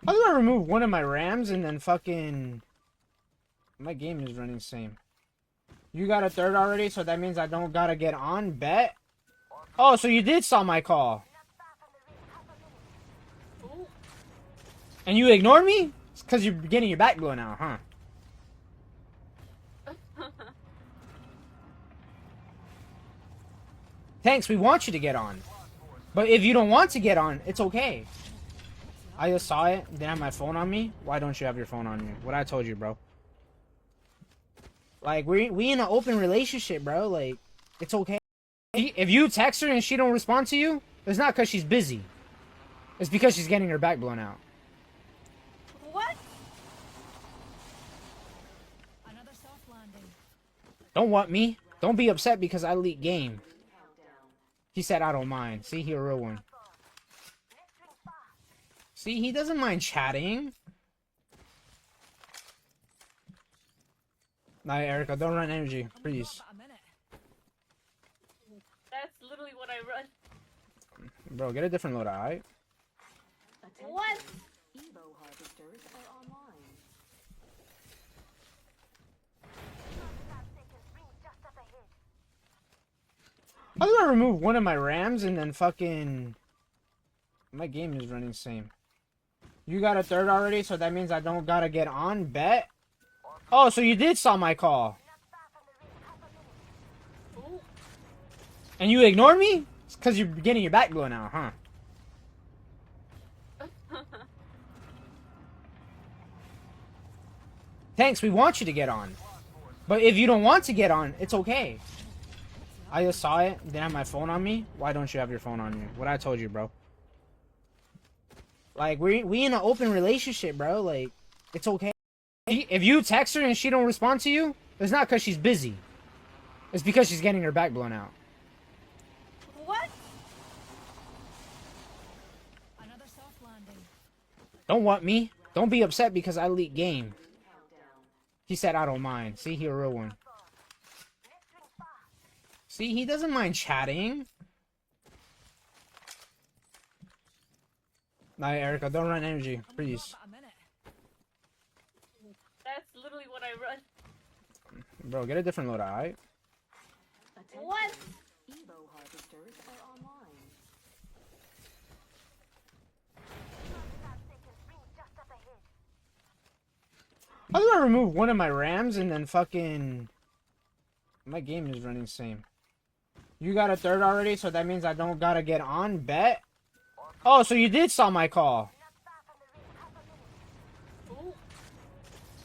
How do I remove one of my RAMs and then fucking... My game is running same. You got a third already, so that means I don't gotta get on, bet? Oh, so you did saw my call. And you ignored me? It's because you're getting your back blown out, huh? Thanks, we want you to get on. But if you don't want to get on, it's okay. I just saw it, didn't have my phone on me. Why don't you have your phone on you? What I told you, bro. Like, we in an open relationship, bro. Like, it's okay. If you text her and she don't respond to you, it's not because she's busy. It's because she's getting her back blown out. What? Another soft landing. Don't want me. Don't be upset because I leak game. He said I don't mind. See, he a real one. See, he doesn't mind chatting. Nah, Erica, don't run energy, please. That's literally what I run. Bro, get a different loadout, alright? What? Evo harvesters are online. How do I remove one of my RAMs and then fucking... My game is running same. You got a third already, so that means I don't gotta get on, bet? Oh, so you did saw my call. And you ignored me? It's because you're getting your back blown out, huh? Thanks, we want you to get on. But if you don't want to get on, it's okay. I just saw it, didn't have my phone on me. Why don't you have your phone on you? What I told you, bro. Like, we in an open relationship, bro. Like, it's okay. If you text her and she don't respond to you, it's not because she's busy. It's because she's getting her back blown out. What? Another soft landing. Don't want me. Don't be upset because I leak game. He said I don't mind. See, he a real one. See, he doesn't mind chatting. Nah, Erica, don't run energy, please. That's literally what I run. Bro, get a different loadout, alright? What? Evo harvesters are online. How do I remove one of my RAMs and then fucking... My game is running same. You got a third already, so that means I don't gotta get on, bet? Oh, so you did saw my call.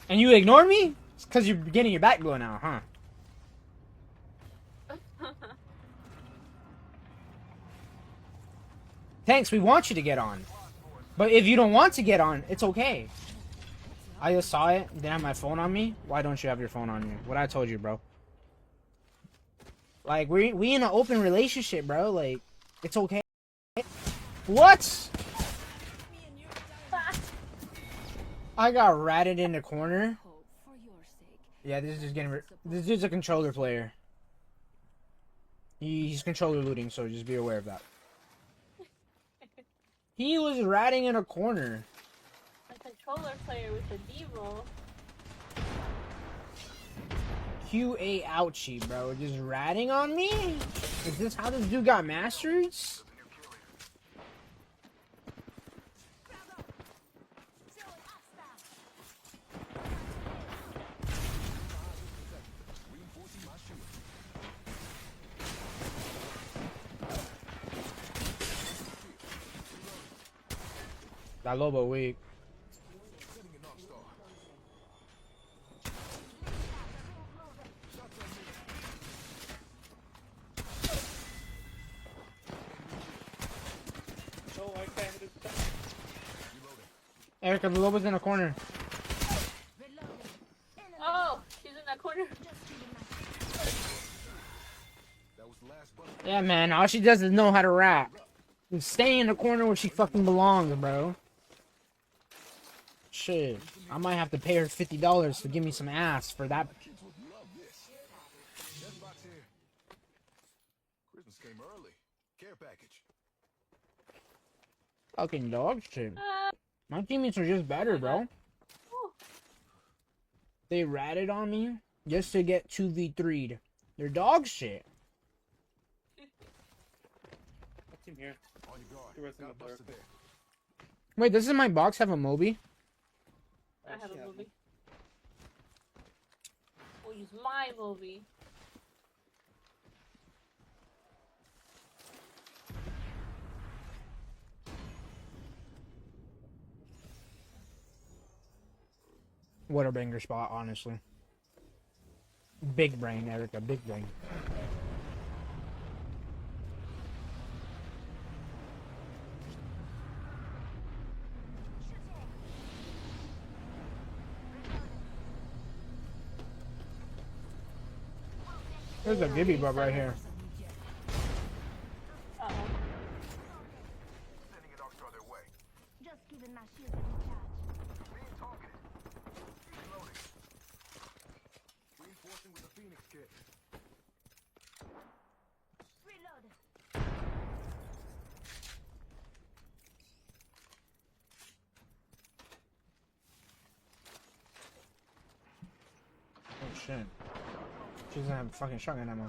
And you ignored me? It's because you're getting your back blown out, huh? Thanks, we want you to get on. But if you don't want to get on, it's okay. I just saw it, didn't have my phone on me. Why don't you have your phone on you? What I told you, bro. Like, we in an open relationship, bro. Like, it's okay. What? I got ratted in the corner. Hope for your sake. Yeah, this is just getting... This dude's a controller player. He's controller looting, so just be aware of that. He was ratting in a corner. A controller player with a D-roll. QA ouchie, bro. Just ratting on me? Is this how this dude got masters? That Lobo weak. Erica, the Lobo's in a corner. Oh, she's in that corner. Yeah, man. All she does is know how to rap. And stay in the corner where she fucking belongs, bro. Shit. I might have to pay her $50 to give me some ass for that. Christmas came early. Care package. Fucking dog shit. My teammates are just better, bro. Ooh. They ratted on me just to get 2v3'd. They're dog shit. What's in here? On your guard. The rest of Got the busted dark. there. Wait, doesn't my box have a Moby? I have Yeah. a movie. We'll use my movie. What a banger spot, honestly. Big brain, Erica. Big brain. There's a Gibby bub right here. Uh-oh. Sending an Arc Star their way. Just giving my shield a recharge. Being targeted. Reloading. Reinforcing with a Phoenix kit. Reload. Oh shit. She doesn't have fucking shotgun ammo.